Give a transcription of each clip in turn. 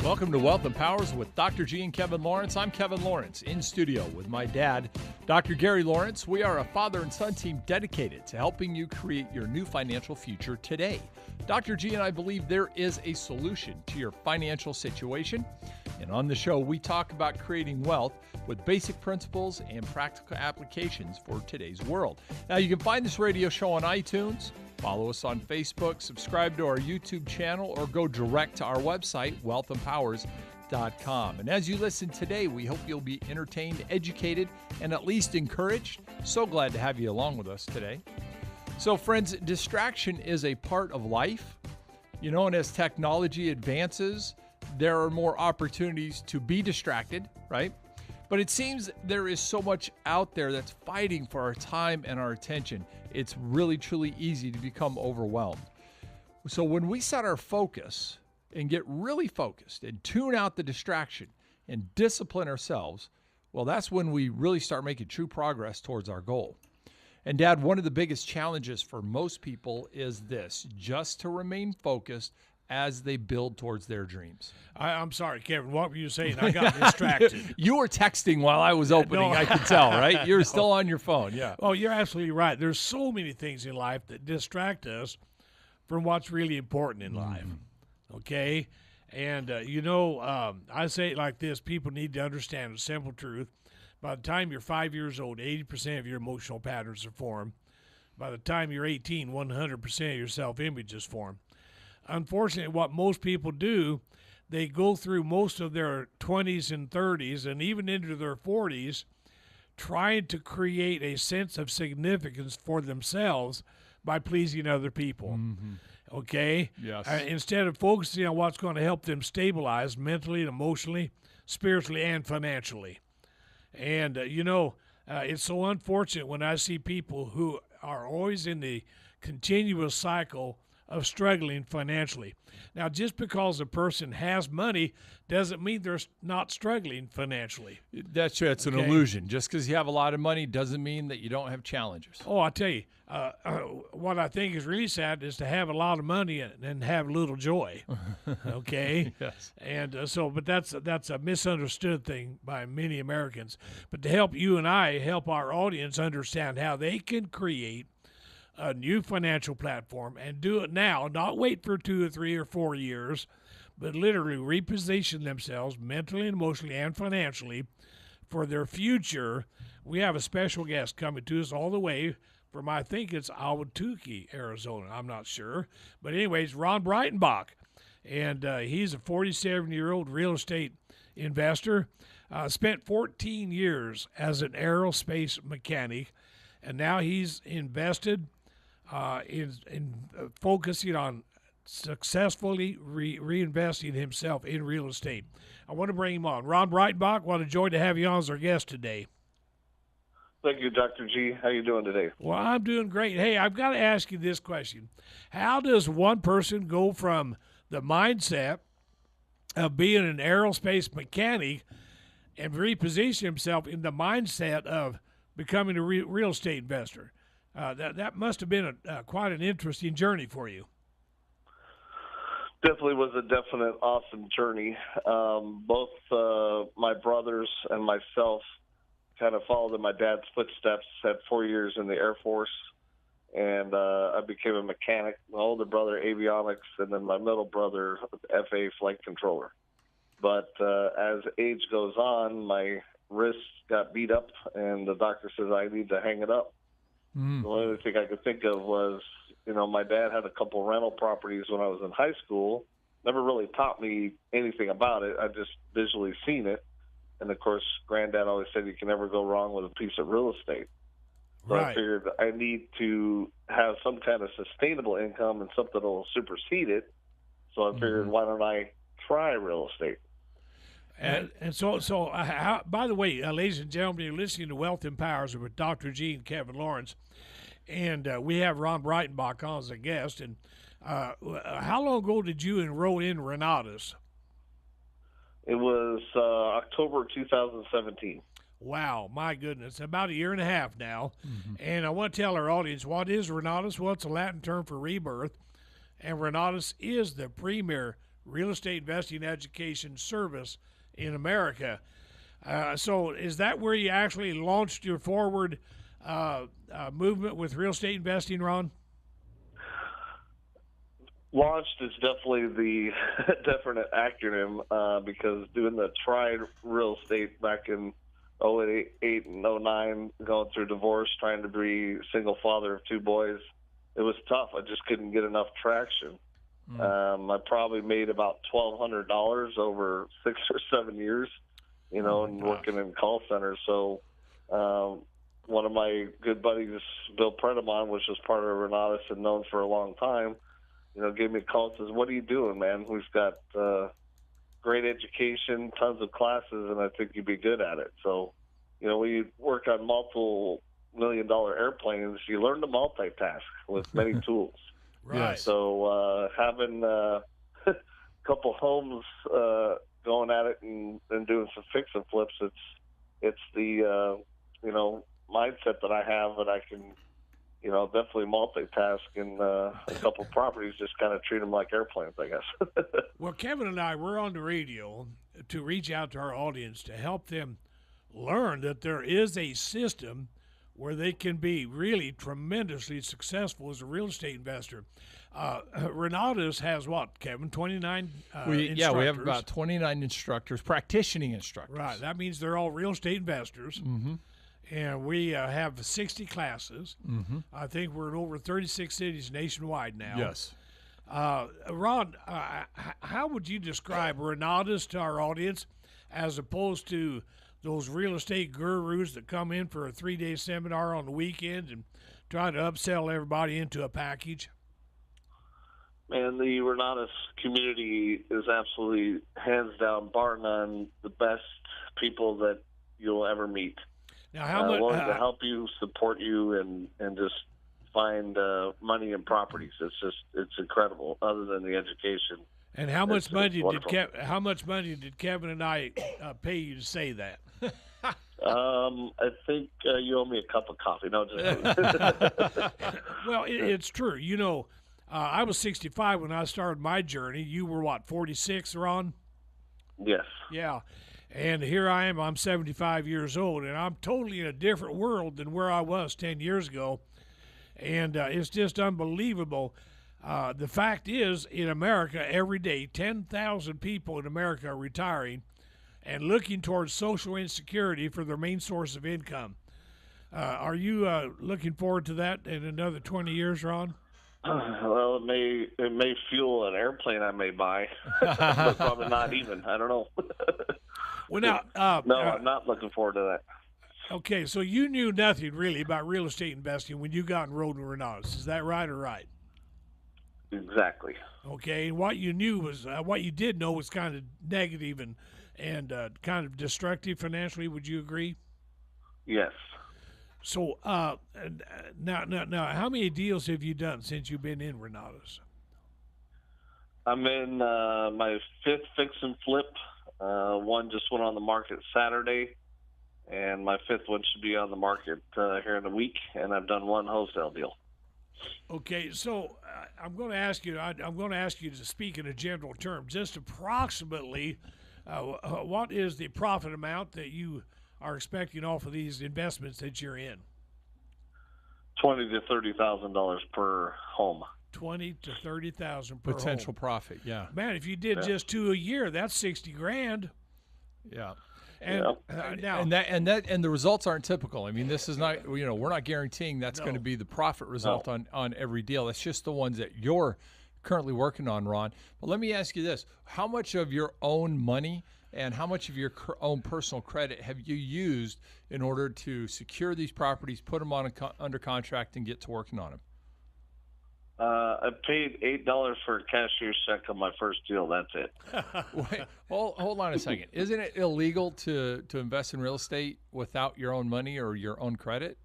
Welcome to Wealth and Powers with Dr. G and Kevin Lawrence. I'm Kevin Lawrence in studio with my dad, Dr. Gary Lawrence. We are a father and son team dedicated to helping you create your new financial future today. Dr. G and I believe there is a solution to your financial situation. And on the show, we talk about creating wealth with basic principles and practical applications for today's world. Now, you can find this radio show on iTunes. Follow us on Facebook, subscribe to our YouTube channel, or go direct to our website, wealthandpowers.com. And as you listen today, we hope you'll be entertained, educated, and at least encouraged. So glad to have you along with us today. So friends, distraction is a part of life. You know, and as technology advances, there are more opportunities to be distracted, right? But it seems there is so much out there that's fighting for our time and our attention. It's really, truly easy to become overwhelmed. So when we set our focus and get really focused and tune out the distraction and discipline ourselves, well, that's when we really start making true progress towards our goal. And Dad, one of the biggest challenges for most people is this, just to remain focused as they build towards their dreams. I'm sorry, Kevin, what were you saying? I got distracted. You were texting while I was opening, I could tell, right? You're still on your phone, yeah. Oh, you're absolutely right. There's so many things in life that distract us from what's really important in life, okay? And, I say it like this. People need to understand a simple truth. By the time you're 5 years old, 80% of your emotional patterns are formed. By the time you're 18, 100% of your self-image is formed. Unfortunately, what most people do, they go through most of their 20s and 30s and even into their 40s trying to create a sense of significance for themselves by pleasing other people. Okay? Yes. Instead of focusing on what's going to help them stabilize mentally, emotionally, spiritually, and financially. And, it's so unfortunate when I see people who are always in the continuous cycle of struggling financially. Now, just because a person has money doesn't mean they're not struggling financially. That's an illusion. Just because you have a lot of money doesn't mean that you don't have challenges. Oh, I tell you, what I think is really sad is to have a lot of money and have little joy. Okay? Yes. And but that's a misunderstood thing by many Americans. But to help you and I help our audience understand how they can create a new financial platform and do it now, not wait for 2 or 3 or 4 years, but literally reposition themselves mentally, emotionally, and financially for their future. We have a special guest coming to us all the way from, I think it's Ahwatukee, Arizona. I'm not sure. But anyways, Ron Breitenbach. And he's a 47-year-old real estate investor, spent 14 years as an aerospace mechanic, and now he's invested in focusing on successfully reinvesting himself in real estate. I want to bring him on. Ron Breitenbach, what a joy to have you on as our guest today. Thank you, Dr. G. How you doing today? Well, I'm doing great. Hey, I've got to ask you this question. How does one person go from the mindset of being an aerospace mechanic and reposition himself in the mindset of becoming a real estate investor? That must have been quite an interesting journey for you. Definitely was a definite awesome journey. Both my brothers and myself kind of followed in my dad's footsteps, had 4 years in the Air Force, and I became a mechanic. My older brother, avionics, and then my middle brother, FA flight controller. But as age goes on, my wrist got beat up, and the doctor says I need to hang it up. The only thing I could think of was, my dad had a couple rental properties when I was in high school. Never really taught me anything about it. I just visually seen it. And, of course, Granddad always said you can never go wrong with a piece of real estate. So Right. I figured I need to have some kind of sustainable income and something that will supersede it. So I figured, why don't I try real estate? And so by the way, ladies and gentlemen, you're listening to Wealth Empowers with Dr. G and Kevin Lawrence. And we have Ron Breitenbach on as a guest. And how long ago did you enroll in Renatus? It was October 2017. Wow, my goodness, about a year and a half now. Mm-hmm. And I want to tell our audience, what is Renatus? Well, it's a Latin term for rebirth. And Renatus is the premier real estate investing education service in America. So is that where you actually launched your forward movement with real estate investing, Ron? Launched is definitely the definite acronym because doing the tried real estate back in 08 and 09, going through divorce, trying to be single father of two boys, it was tough. I just couldn't get enough traction. I probably made about $1,200 over 6 or 7 years, and working in call centers. So one of my good buddies, Bill Breitenbach, which was part of Renatus and known for a long time, gave me a call and says, "What are you doing, man? We've got great education, tons of classes, and I think you'd be good at it." So, we work on multiple million-dollar airplanes. You learn to multitask with many tools. Right. So having a couple homes going at it and doing some fix and flips, it's the mindset that I have that I can definitely multitask in a couple properties, just kind of treat them like airplanes, I guess. Well, Kevin and I, we're on the radio to reach out to our audience to help them learn that there is a system where they can be really tremendously successful as a real estate investor. Renatus has what, Kevin, 29 instructors? Yeah, we have about 29 instructors, practicing instructors. Right, that means they're all real estate investors. Mm-hmm. And we have 60 classes. Mm-hmm. I think we're in over 36 cities nationwide now. Yes. Ron, how would you describe Renatus to our audience as opposed to those real estate gurus that come in for a 3-day seminar on the weekend and try to upsell everybody into a package? Man, the Renatus community is absolutely, hands down, bar none, the best people that you'll ever meet. Now, how much willing to help you, support you, and just find money and properties. It's incredible. Other than the education. And how much money did Kevin and I pay you to say that? I think you owe me a cup of coffee. No, just well, it's true. I was 65 when I started my journey. You were what, 46, Ron? Yes. Yeah. And here I am, I'm 75 years old, and I'm totally in a different world than where I was 10 years ago. And it's just unbelievable. The fact is, in America, every day, 10,000 people in America are retiring and looking towards social insecurity for their main source of income. Are you looking forward to that in another 20 years, Ron? Well, it may fuel an airplane I may buy, but probably not even. I don't know. Well, now, no, I'm not looking forward to that. Okay, so you knew nothing really about real estate investing when you got enrolled in Renatus. Is that right or right? Exactly. Okay, and what you knew was what you did know was kind of negative and kind of destructive financially. Would you agree? Yes. So now, how many deals have you done since you've been in Renatus? I'm in my 5th fix and flip. One just went on the market Saturday, and my 5th one should be on the market here in a week. And I've done 1 wholesale deal. Okay, so I'm going to ask you. I'm going to ask you to speak in a general term. Just approximately, what is the profit amount that you are expecting off of these investments that you're in? $20,000 to $30,000 per home. $20,000 to $30,000 per potential home. profit. Yeah. Man, if you did just 2 a year, that's $60,000. Yeah. And now, and the results aren't typical. I mean, this is not, we're not guaranteeing that's going to be the profit result on every deal. It's just the ones that you're currently working on, Ron. But let me ask you this: how much of your own money and how much of your own personal credit have you used in order to secure these properties, put them on under contract, and get to working on them? I paid $8 for a cashier's check on my first deal. That's it. Wait, hold on a second. Isn't it illegal to invest in real estate without your own money or your own credit?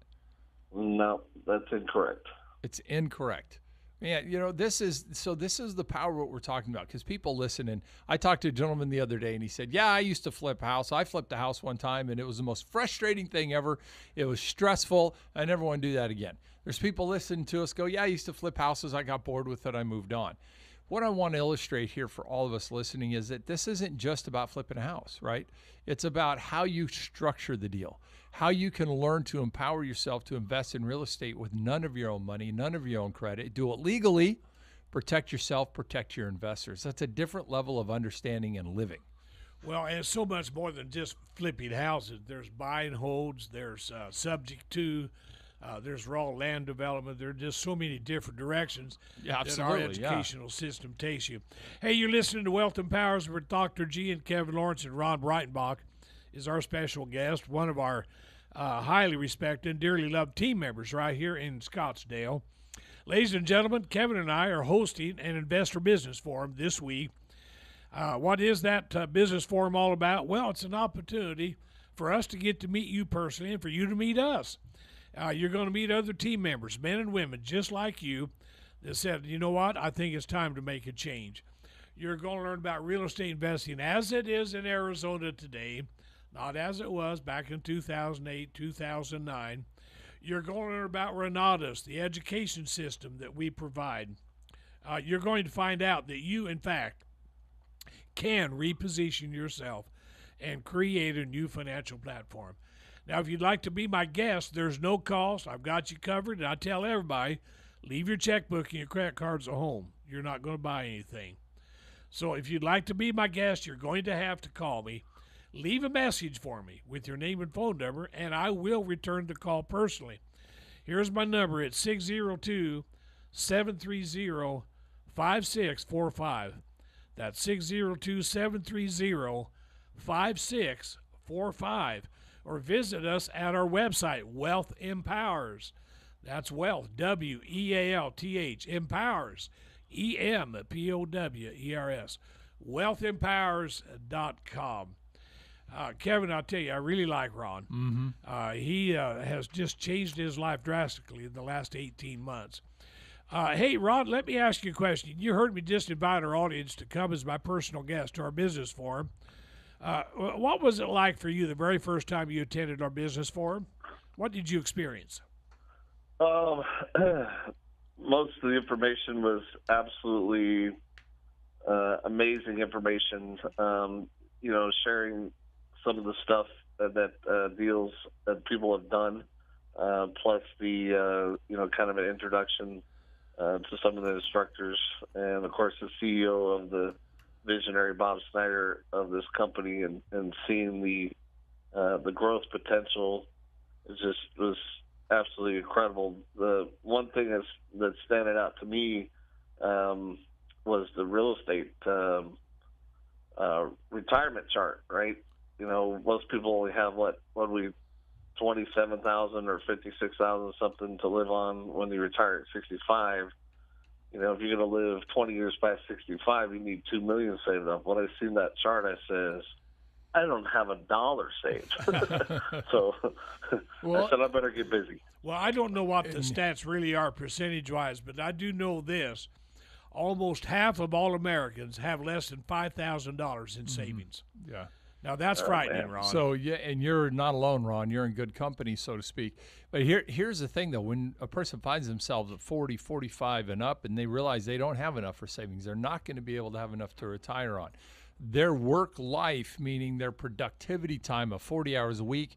No, that's incorrect. It's incorrect. Man, this is the power of what we're talking about, because people listen. And I talked to a gentleman the other day, and he said, yeah, I used to flip a house. I flipped a house one time, and it was the most frustrating thing ever. It was stressful. I never want to do that again. There's people listening to us go, yeah, I used to flip houses. I got bored with it. I moved on. What I want to illustrate here for all of us listening is that this isn't just about flipping a house, right? It's about how you structure the deal, how you can learn to empower yourself to invest in real estate with none of your own money, none of your own credit. Do it legally, protect yourself, protect your investors. That's a different level of understanding and living. Well, and it's so much more than just flipping houses. There's buy and holds, there's subject to, there's raw land development. There are just so many different directions that our educational system takes you. Hey, you're listening to Wealth Empowers with Dr. G and Kevin Lawrence, and Ron Breitenbach is our special guest, one of our highly respected and dearly loved team members right here in Scottsdale. Ladies and gentlemen, Kevin and I are hosting an investor business forum this week. What is that business forum all about? Well, it's an opportunity for us to get to meet you personally and for you to meet us. You're going to meet other team members, men and women, just like you, that said, you know what, I think it's time to make a change. You're going to learn about real estate investing as it is in Arizona today, not as it was back in 2008, 2009. You're going to learn about Renatus, the education system that we provide. You're going to find out that you, in fact, can reposition yourself and create a new financial platform. Now, if you'd like to be my guest, there's no cost. I've got you covered, and I tell everybody, leave your checkbook and your credit cards at home. You're not going to buy anything. So if you'd like to be my guest, you're going to have to call me. Leave a message for me with your name and phone number, and I will return the call personally. Here's my number. It's 602-730-5645. That's 602-730-5645. Or visit us at our website, Wealth Empowers. That's Wealth, W-E-A-L-T-H, Empowers, E-M-P-O-W-E-R-S, wealthempowers.com. Kevin, I'll tell you, I really like Ron. Mm-hmm. He has just changed his life drastically in the last 18 months. Hey, Ron, let me ask you a question. You heard me just invite our audience to come as my personal guest to our business forum. What was it like for you the very first time you attended our business forum? What did you experience? Most of the information was absolutely amazing information. Sharing some of the stuff that deals that people have done, plus the kind of an introduction to some of the instructors, and of course the CEO of the visionary Bob Snyder of this company, and seeing the growth potential was absolutely incredible. The one thing that's standing out to me was the real estate retirement chart, right? Most people only have $27,000 or $56,000 something to live on when you retire at 65. If you're going to live 20 years past 65, you need $2 million saved up. When I seen that chart, I says, I don't have $1 saved. So I said, I better get busy. Well, I don't know what the stats really are percentage-wise, but I do know this. Almost half of all Americans have less than $5,000 in savings. Yeah. Now, that's frightening, man. Ron. So, yeah, and you're not alone, Ron. You're in good company, so to speak. But here's the thing, though. When a person finds themselves at 40, 45 and up, and they realize they don't have enough for savings, they're not going to be able to have enough to retire on. Their work life, meaning their productivity time of 40 hours a week,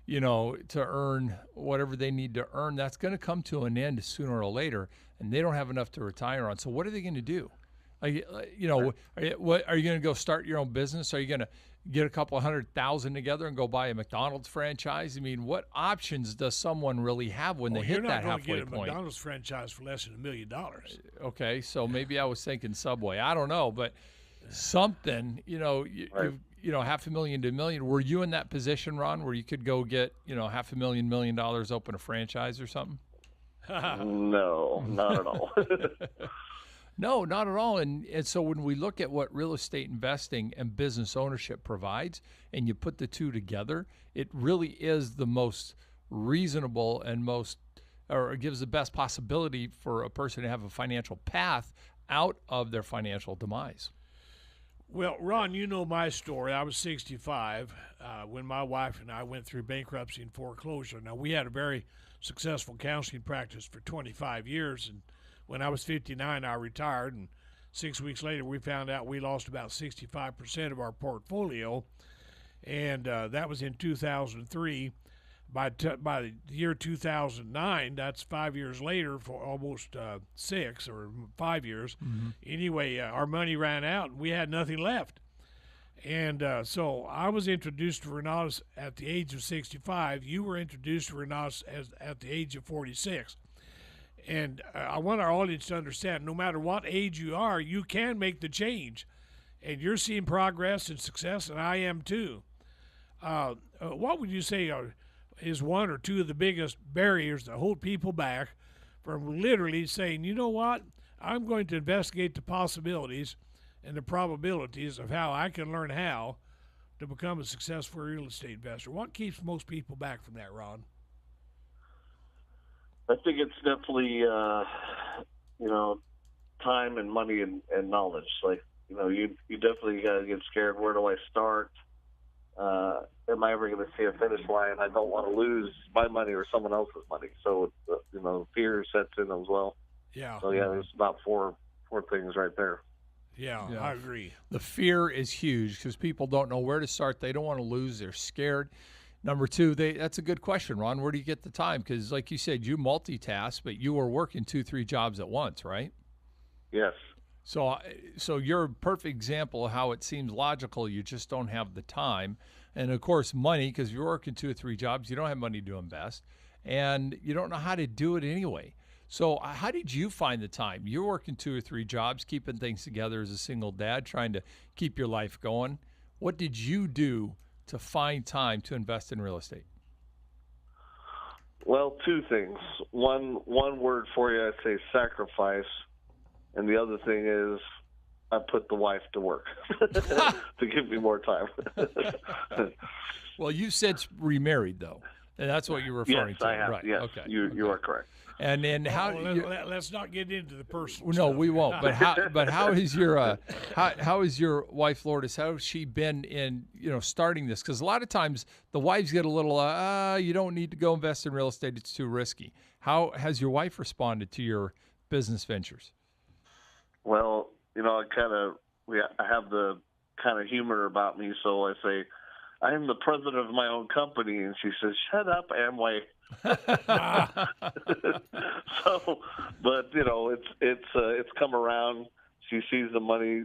to earn whatever they need to earn, that's going to come to an end sooner or later, and they don't have enough to retire on. So what are they going to do? Are you going to go start your own business? Are you going to get a couple $100,000 together and go buy a McDonald's franchise? I mean, what options does someone really have when they hit that halfway point? You're not going to get a McDonald's franchise for less than $1 million. Okay, so maybe I was thinking Subway. I don't know, but something, $500,000 to $1 million. Were you in that position, Ron, where you could go get, $500,000, $1 million, open a franchise or something? No, not at all. No, not at all. And so when we look at what real estate investing and business ownership provides, and you put the two together, it really is the most reasonable and most or gives the best possibility for a person to have a financial path out of their financial demise. Well, Ron, you know my story. I was 65 when my wife and I went through bankruptcy and foreclosure. Now, we had a very successful counseling practice for 25 years, and when I was 59, I retired, and 6 weeks later, we found out we lost about 65% of our portfolio, and that was in 2003. By the year 2009, that's 5 years later, for almost 6 or 5 years. Anyway, our money ran out, and we had nothing left. And so I was introduced to Renatus at the age of 65. You were introduced to Renatus at the age of 46. And I want our audience to understand, no matter what age you are, you can make the change. And you're seeing progress and success, and I am too. What would you say is one or two of the biggest barriers that hold people back from literally saying, you know what, I'm going to investigate the possibilities and the probabilities of how I can learn how to become a successful real estate investor? What keeps most people back from that, Ron? I think it's definitely, time and money and knowledge. Like, you definitely got to get scared. Where do I start? Am I ever going to see a finish line? I don't want to lose my money or someone else's money. So, fear sets in as well. Yeah. So, there's about four things right there. Yeah, I agree. The fear is huge because people don't know where to start. They don't want to lose. They're scared. Number two, that's a good question, Ron. Where do you get the time? Because like you said, you multitask, but you were working 2-3 jobs at once, right? Yes. So you're a perfect example of how it seems logical. You just don't have the time. And, of course, money, because you're working 2 or 3 jobs. You don't have money to invest. And you don't know how to do it anyway. So how did you find the time? You're working 2 or 3 jobs, keeping things together as a single dad, trying to keep your life going. What did you do to find time to invest in real estate? Well, 2 things. One word for you, I'd say sacrifice. And the other thing is I put the wife to work to give me more time. Well, you said remarried, though, and that's what you're referring yes, to. I have. Right. Yes, okay. You are correct. And then how? Let's not get into the personal. No, stuff. we won't. But how is your how is your wife, Lourdes? How has she been in starting this? Because a lot of times the wives get a little you don't need to go invest in real estate; it's too risky. How has your wife responded to your business ventures? Well, I have the kind of humor about me, so I say, I am the president of my own company, and she says, "Shut up, Amway." So, but it's come around. She sees the money,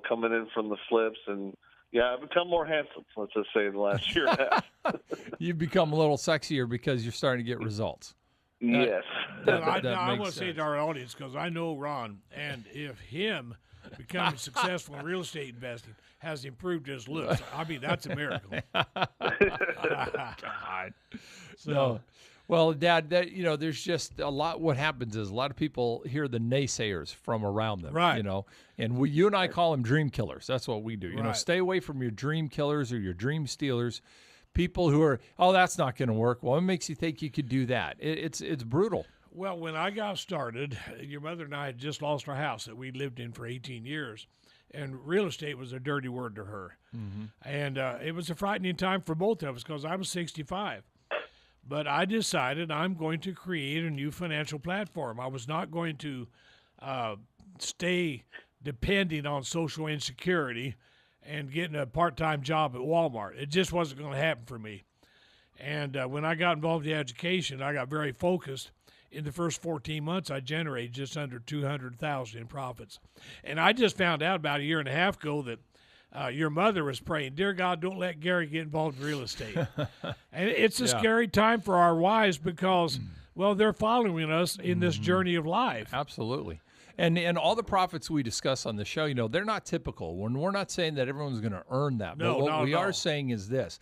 coming in from the flips, and I've become more handsome. Let's just say in the last year and a half. You've become a little sexier because you're starting to get results. Yes. I want to say to our audience, because I know Ron, and if him becoming successful in real estate investing has improved his looks, I mean, that's a miracle. God. So, well, Dad, there's just a lot. What happens is a lot of people hear the naysayers from around them, right? And you and I call them dream killers. That's what we do. Right. Stay away from your dream killers or your dream stealers. People who are, that's not going to work. Well, what makes you think you could do that? It's brutal. Well, when I got started, your mother and I had just lost our house that we lived in for 18 years. And real estate was a dirty word to her. Mm-hmm. And it was a frightening time for both of us because I was 65. But I decided I'm going to create a new financial platform. I was not going to stay depending on social insecurity and getting a part-time job at Walmart. It just wasn't going to happen for me. And when I got involved in education, I got very focused. In the first 14 months, I generated just under $200,000 in profits. And I just found out about a year and a half ago that your mother was praying, "Dear God, don't let Gary get involved in real estate." And it's a scary time for our wives because, well, they're following us in this journey of life. Absolutely. And all the profits we discuss on the show, they're not typical. We're not saying that everyone's going to earn that. But what we are saying is this.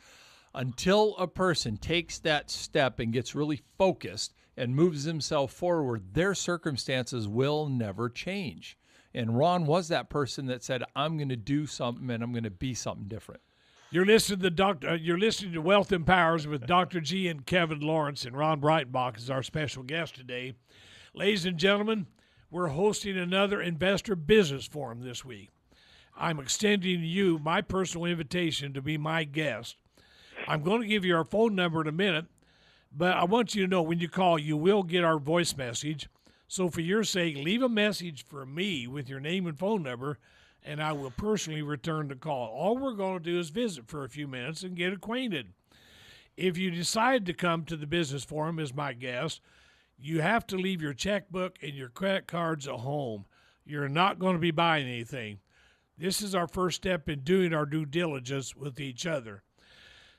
Until a person takes that step and gets really focused and moves himself forward, their circumstances will never change. And Ron was that person that said, I'm going to do something and I'm going to be something different. You're listening to Wealth Empowers with Dr. G and Kevin Lawrence, and Ron Breitenbach is our special guest today. Ladies and gentlemen, we're hosting another investor business forum this week. I'm extending you my personal invitation to be my guest. I'm going to give you our phone number in a minute, but I want you to know when you call, you will get our voice message. So for your sake, leave a message for me with your name and phone number, and I will personally return the call. All we're going to do is visit for a few minutes and get acquainted. If you decide to come to the business forum as my guest, you have to leave your checkbook and your credit cards at home. You're not going to be buying anything. This is our first step in doing our due diligence with each other.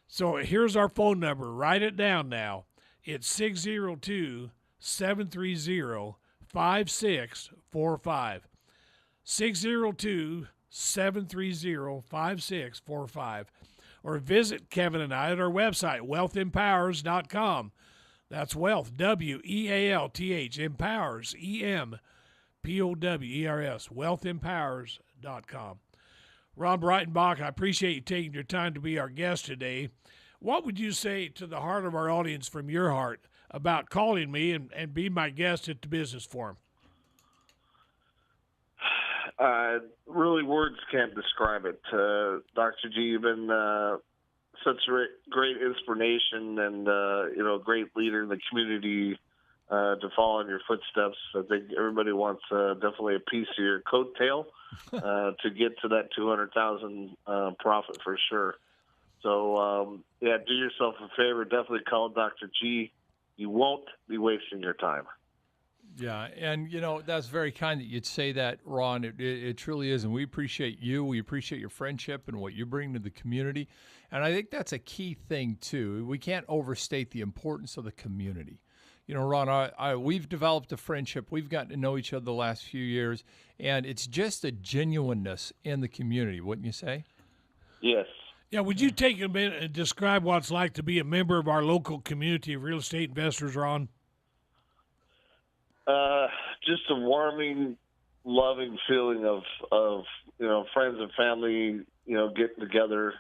So here's our phone number. Write it down now. It's 602-730-5645. 602-730-5645. Or visit Kevin and I at our website, wealthempowers.com. That's wealth, W-E-A-L-T-H, empowers, E-M-P-O-W-E-R-S, wealthempowers.com. Ron Breitenbach, I appreciate you taking your time to be our guest today. What would you say to the heart of our audience from your heart about calling me and be my guest at the business forum? Really, words can't describe it. Dr. G, you've been such a great inspiration and great leader in the community to follow in your footsteps. I think everybody wants definitely a piece of your coattail to get to that 200,000 profit for sure. So do yourself a favor. Definitely call Dr. G. You won't be wasting your time. Yeah, and, that's very kind that you'd say that, Ron. It truly is, and we appreciate you. We appreciate your friendship and what you bring to the community. And I think that's a key thing, too. We can't overstate the importance of the community. Ron, we've developed a friendship. We've gotten to know each other the last few years, and it's just a genuineness in the community, wouldn't you say? Yes. Yeah, would you take a minute and describe what it's like to be a member of our local community of real estate investors, Ron? Just a warming, loving feeling of friends and family, getting together,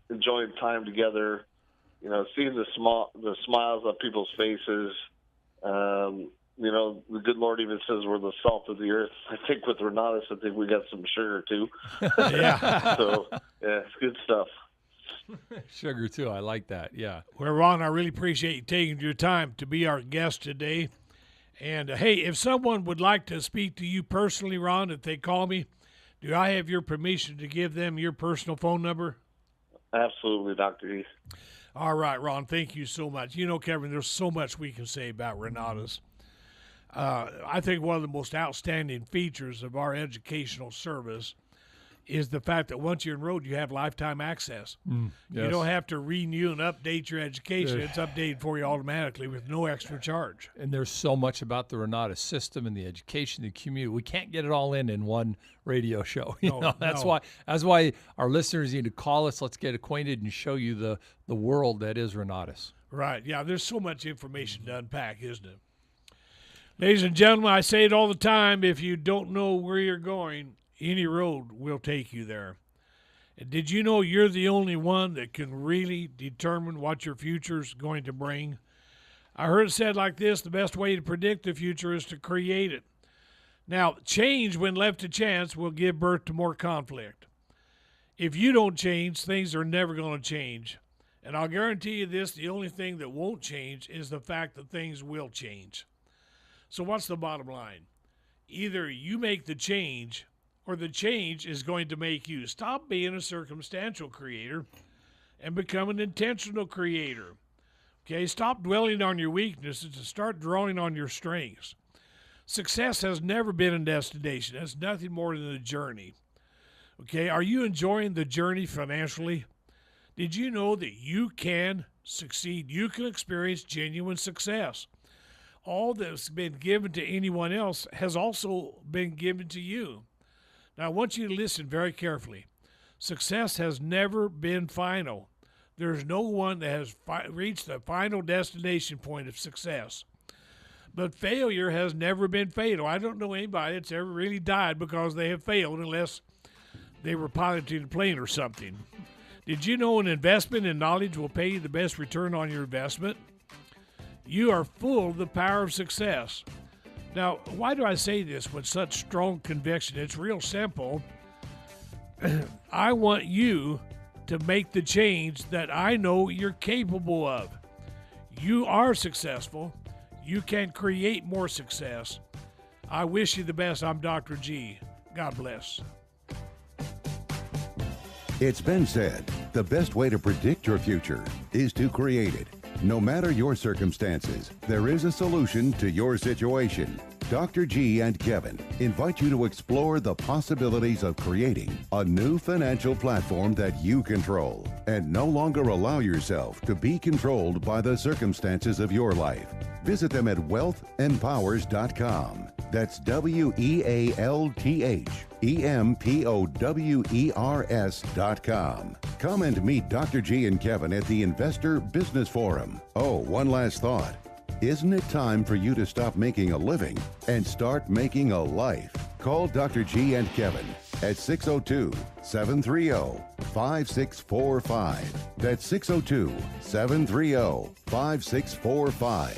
enjoying time together, seeing the smiles on people's faces. The good Lord even says we're the salt of the earth. I think with Renatus, I think we got some sugar too. Yeah. So, it's good stuff. Sugar too. I like that. Yeah. Well, Ron, I really appreciate you taking your time to be our guest today. And, hey, if someone would like to speak to you personally, Ron, if they call me, do I have your permission to give them your personal phone number? Absolutely, Dr. E. All right, Ron, thank you so much. Kevin, there's so much we can say about Renatus. I think one of the most outstanding features of our educational service is the fact that once you're enrolled, you have lifetime access. Yes. You don't have to renew and update your education. It's updated for you automatically with no extra charge. And there's so much about the Renatus system and the education, the community. We can't get it all in one radio show. That's why our listeners need to call us. Let's get acquainted and show you the world that is Renatus. Right. Yeah, there's so much information to unpack, isn't it? Ladies and gentlemen, I say it all the time. If you don't know where you're going, any road will take you there. And did you know you're the only one that can really determine what your future is going to bring? I heard it said like this: the best way to predict the future is to create it. Now, change, when left to chance, will give birth to more conflict. If you don't change, things are never going to change. And I'll guarantee you this: the only thing that won't change is the fact that things will change. So what's the bottom line? Either you make the change, or the change is going to make you. Stop being a circumstantial creator and become an intentional creator. Okay, stop dwelling on your weaknesses and start drawing on your strengths. Success has never been a destination. It's nothing more than a journey. Okay, are you enjoying the journey financially? Did you know that you can succeed? You can experience genuine success. All that's been given to anyone else has also been given to you. Now, I want you to listen very carefully. Success has never been final. There's no one that has reached the final destination point of success. But failure has never been fatal. I don't know anybody that's ever really died because they have failed, unless they were piloting a plane or something. Did you know an investment in knowledge will pay you the best return on your investment? You are full of the power of success. Now, why do I say this with such strong conviction? It's real simple. I want you to make the change that I know you're capable of. You are successful. You can create more success. I wish you the best. I'm Dr. G. God bless. It's been said, the best way to predict your future is to create it. No matter your circumstances, there is a solution to your situation. Dr. G and Kevin invite you to explore the possibilities of creating a new financial platform that you control and no longer allow yourself to be controlled by the circumstances of your life. Visit them at wealthempowers.com. That's WealthEmpowers.com. Come and meet Dr. G and Kevin at the Investor Business Forum. Oh, one last thought. Isn't it time for you to stop making a living and start making a life? Call Dr. G and Kevin at 602-730-5645. That's 602-730-5645.